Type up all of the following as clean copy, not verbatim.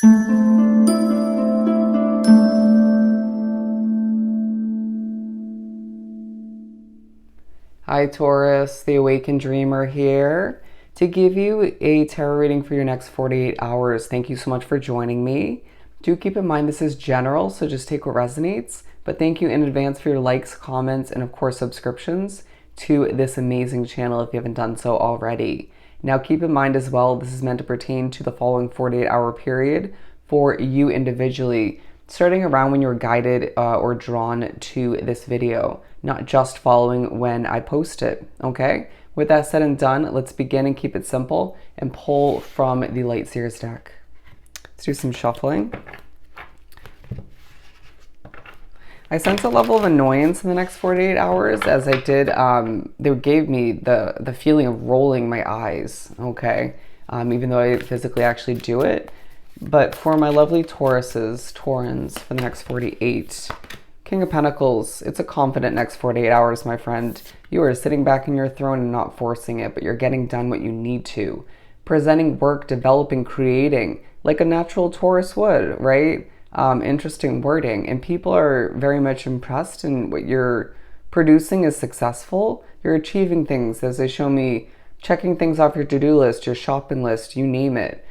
Hi Taurus, the Awakened Dreamer here to give you a tarot reading for your next 48 hours. Thank you so much for joining me. Do keep in mind this is general, so just take what resonates. But thank you in advance for your likes, comments, and of course subscriptions to this amazing channel if you haven't done so already. Now keep in mind as well, this is meant to pertain to the following 48-hour period for you individually, starting around when you're guided or drawn to this video, not just following when I post it, okay? With that said and done, let's begin and keep it simple and pull from the Light Seers deck. Let's do some shuffling. I sense a level of annoyance in the next 48 hours as I did, they gave me the feeling of rolling my eyes, okay? Even though I physically actually do it. But for my lovely Taurans for the next 48, King of Pentacles, it's a confident next 48 hours, my friend. You are sitting back in your throne and not forcing it, but you're getting done what you need to. Presenting work, developing, creating, like a natural Taurus would, right? Interesting wording. And people are very much impressed, and what you're producing is successful. You're achieving things, as they show me, checking things off your to-do list, your shopping list, you name it.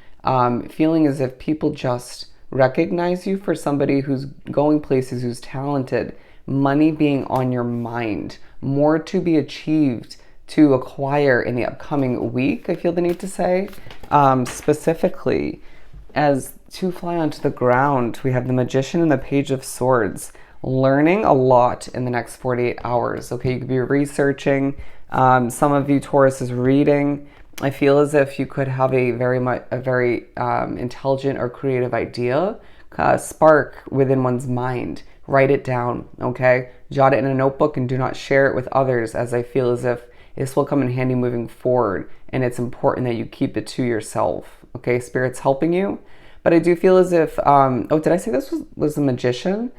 Feeling as if people just recognize you for somebody who's going places, who's talented, money being on your mind, more to be achieved, to acquire in the upcoming week, I feel the need to say. Specifically, as to fly onto the ground, we have the Magician and the Page of Swords, learning a lot in the next 48 hours. Okay, you could be researching, some of you Taurus is reading. I feel as if you could have a very intelligent or creative idea spark within one's mind. Write it down, okay? Jot it in a notebook and do not share it with others, as I feel as if this will come in handy moving forward, and it's important that you keep it to yourself, okay? Spirit's helping you. But I do feel as if, oh, did I say this was a Magician?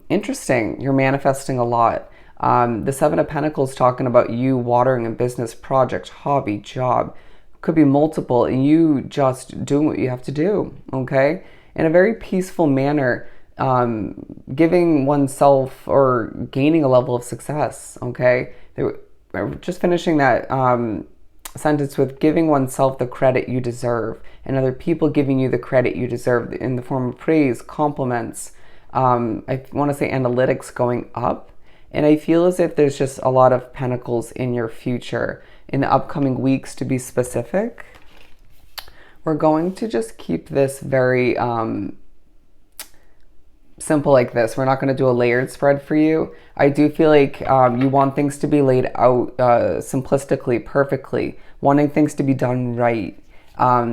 Interesting, you're manifesting a lot. The Seven of Pentacles talking about you watering a business project, hobby, job, could be multiple, and you just doing what you have to do, okay? In a very peaceful manner, giving oneself or gaining a level of success, okay? Just finishing that sentence with giving oneself the credit you deserve, and other people giving you the credit you deserve in the form of praise, compliments, I want to say analytics going up. And I feel as if there's just a lot of pentacles in your future in the upcoming weeks, to be specific. We're going to just keep this very simple like this. We're not going to do a layered spread for you. I do feel like you want things to be laid out simplistically, perfectly, wanting things to be done right.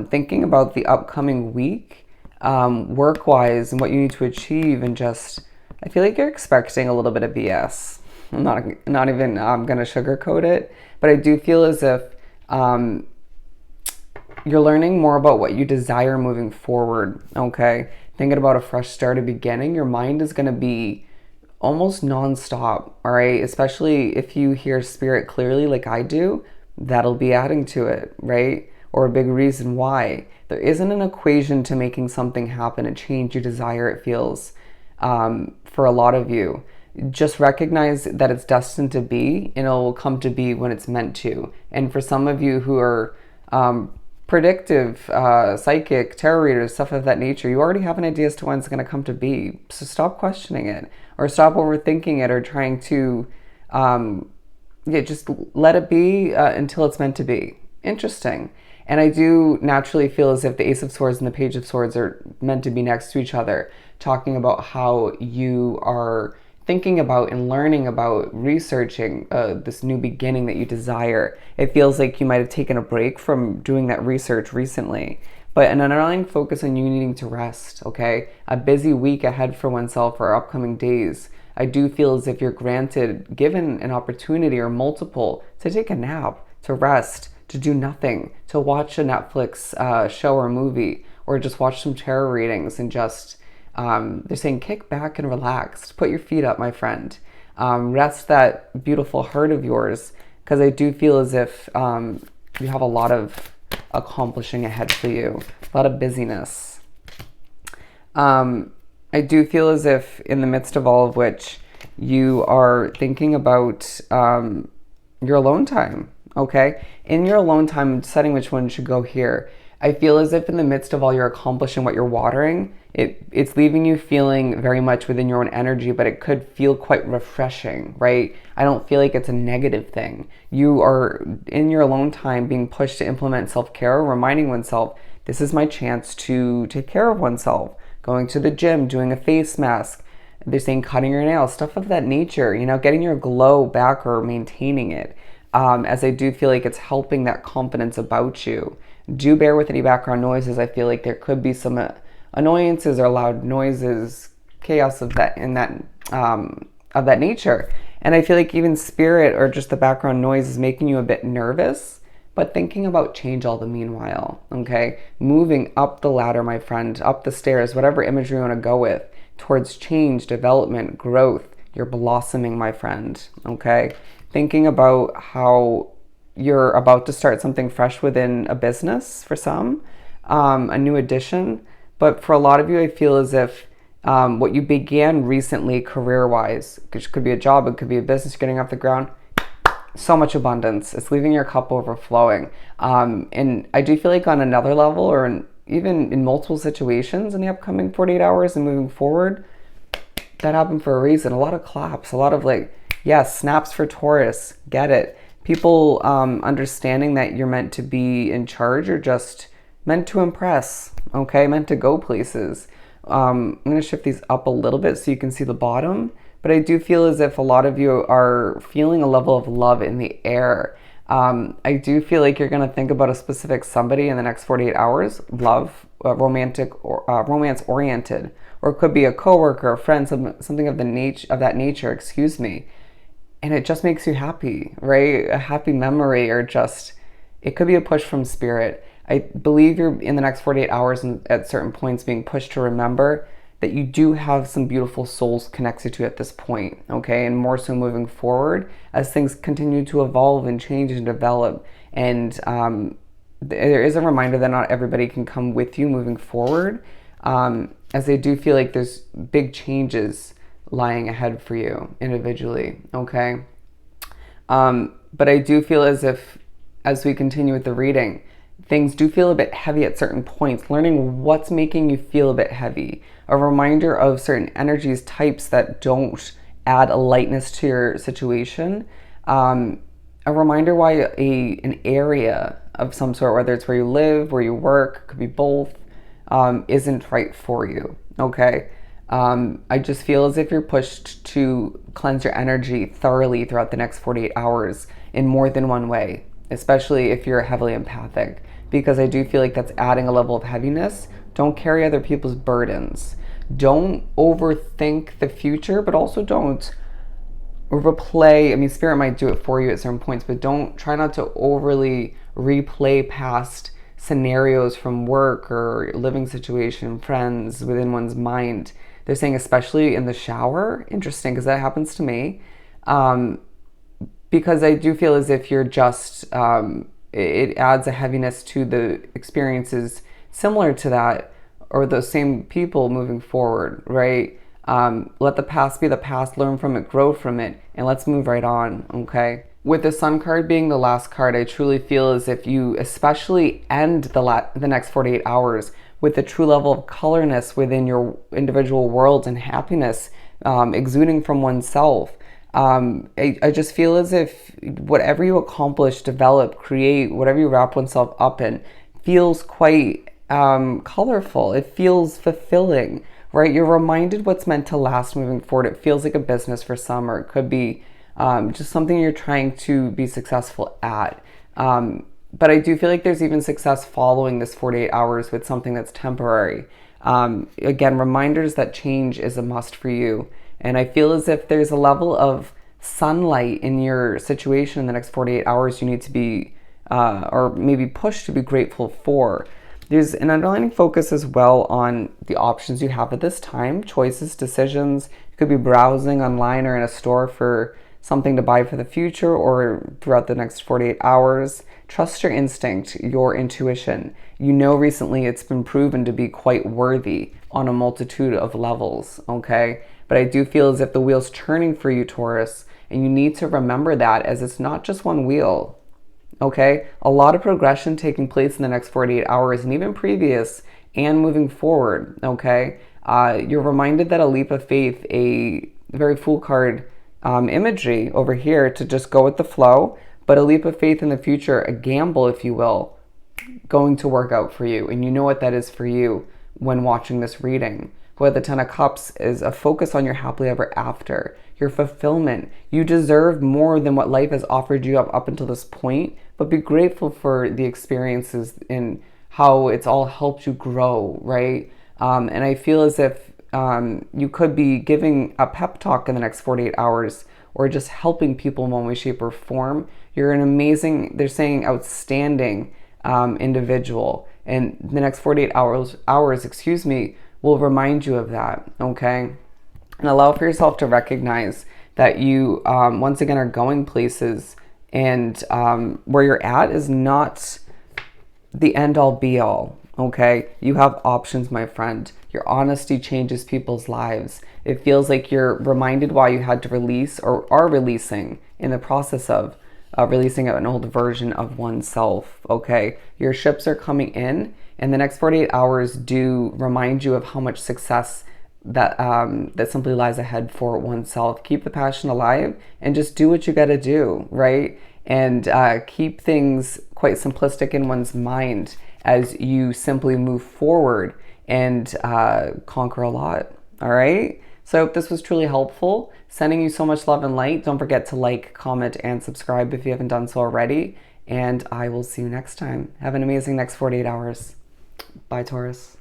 Thinking about the upcoming week, work-wise, and what you need to achieve, and just, I feel like you're expecting a little bit of BS. I'm not even going to sugarcoat it, but I do feel as if you're learning more about what you desire moving forward, okay? Thinking about a fresh start, a beginning, your mind is going to be almost nonstop, all right? Especially if you hear spirit clearly like I do, that'll be adding to it, right? Or a big reason why. There isn't an equation to making something happen, a change you desire, it feels. For a lot of you, just recognize that it's destined to be, and it will come to be when it's meant to. And for some of you who are predictive, psychic, tarot readers, stuff of that nature, you already have an idea as to when it's going to come to be. So stop questioning it, or stop overthinking it, or trying to just let it be until it's meant to be. Interesting. And I do naturally feel as if the Ace of Swords and the Page of Swords are meant to be next to each other, talking about how you are thinking about and learning about researching this new beginning that you desire. It feels like you might have taken a break from doing that research recently, but an underlying focus on you needing to rest, okay? A busy week ahead for oneself or upcoming days. I do feel as if you're given an opportunity or multiple to take a nap, to rest, to do nothing, to watch a Netflix show or movie, or just watch some tarot readings and just, they're saying kick back and relax. Put your feet up, my friend. Rest that beautiful heart of yours, because I do feel as if you have a lot of accomplishing ahead for you, a lot of busyness. I do feel as if in the midst of all of which you are thinking about your alone time, okay? In your alone time, deciding which one should go here. I feel as if in the midst of all you're accomplishing what you're watering, it's leaving you feeling very much within your own energy, but it could feel quite refreshing, right? I don't feel like it's a negative thing. You are in your alone time being pushed to implement self-care, reminding oneself, this is my chance to take care of oneself. Going to the gym, doing a face mask, they're saying cutting your nails, stuff of that nature, getting your glow back or maintaining it. As I do feel like it's helping that confidence about you. Do bear with any background noises. I feel like there could be some annoyances or loud noises, chaos of that of that nature. And I feel like even spirit or just the background noise is making you a bit nervous, but thinking about change all the meanwhile, okay? Moving up the ladder, my friend, up the stairs, whatever imagery you want to go with, towards change, development, growth. You're blossoming, my friend, okay? Thinking about how you're about to start something fresh within a business for some, a new addition. But for a lot of you, I feel as if what you began recently career-wise, which could be a job, it could be a business getting off the ground, so much abundance. It's leaving your cup overflowing. And I do feel like on another level or even in multiple situations in the upcoming 48 hours and moving forward, that happened for a reason. A lot of claps, a lot of yes, snaps for Taurus. Get it. People understanding that you're meant to be in charge or just meant to impress, okay? Meant to go places. I'm going to shift these up a little bit so you can see the bottom. But I do feel as if a lot of you are feeling a level of love in the air. I do feel like you're going to think about a specific somebody in the next 48 hours, love, romantic, or romance-oriented, or it could be a coworker, a friend, something of that nature, excuse me. And it just makes you happy, right? A happy memory, or just, it could be a push from spirit. I believe you're in the next 48 hours and at certain points being pushed to remember that you do have some beautiful souls connected to at this point, okay? And more so moving forward as things continue to evolve and change and develop. And there is a reminder that not everybody can come with you moving forward, as I do feel like there's big changes lying ahead for you individually, okay? But I do feel as if, as we continue with the reading, things do feel a bit heavy at certain points. Learning what's making you feel a bit heavy. A reminder of certain energies, types that don't add a lightness to your situation. A reminder why an area of some sort, whether it's where you live, where you work, could be both, isn't right for you, okay? I just feel as if you're pushed to cleanse your energy thoroughly throughout the next 48 hours in more than one way, especially if you're heavily empathic, because I do feel like that's adding a level of heaviness. Don't carry other people's burdens. Don't overthink the future, but also don't replay. I mean, spirit might do it for you at certain points, but try not to overly replay past scenarios from work or living situation, friends, within one's mind. They're saying especially in the shower. Interesting, because that happens to me. Because I do feel as if you're just, it adds a heaviness to the experiences similar to that, or those same people moving forward, right? Let the past be the past, learn from it, grow from it, and let's move right on, okay? With the Sun card being the last card, I truly feel as if you especially end the next 48 hours with a true level of colorness within your individual world and happiness exuding from oneself. I just feel as if whatever you accomplish, develop, create, whatever you wrap oneself up in, feels quite colorful. It feels fulfilling, right? You're reminded what's meant to last moving forward. It feels like a business for some, or it could be just something you're trying to be successful at. But I do feel like there's even success following this 48 hours with something that's temporary. Again, reminders that change is a must for you. And I feel as if there's a level of sunlight in your situation in the next 48 hours you need to be, or maybe pushed to be grateful for. There's an underlying focus as well on the options you have at this time, choices, decisions. You could be browsing online or in a store for something to buy for the future or throughout the next 48 hours, Trust your instinct, your intuition. You know, recently it's been proven to be quite worthy on a multitude of levels, okay? But I do feel as if the wheel's turning for you, Taurus, and you need to remember that, as it's not just one wheel, okay? A lot of progression taking place in the next 48 hours and even previous and moving forward, okay? You're reminded that a leap of faith, a very Fool card imagery over here, to just go with the flow, but a leap of faith in the future, a gamble, if you will, going to work out for you. And you know what that is for you when watching this reading. Where the Ten of Cups is a focus on your happily ever after, your fulfillment. You deserve more than what life has offered you up until this point, but be grateful for the experiences and how it's all helped you grow, right? And I feel as if you could be giving a pep talk in the next 48 hours or just helping people in one way, shape, or form. You're an amazing, they're saying outstanding individual. And the next 48 hours, excuse me, will remind you of that, okay? And allow for yourself to recognize that you, once again, are going places, and where you're at is not the end-all be-all, okay? You have options, my friend. Your honesty changes people's lives. It feels like you're reminded why you had to release, or are releasing, in the process of releasing an old version of oneself, okay? Your ships are coming in, and the next 48 hours do remind you of how much success that that simply lies ahead for oneself. Keep the passion alive and just do what you got to do, right? And keep things quite simplistic in one's mind as you simply move forward and conquer a lot, all right? So I hope this was truly helpful. Sending you so much love and light. Don't forget to like, comment, and subscribe if you haven't done so already. And I will see you next time. Have an amazing next 48 hours. Bye, Taurus.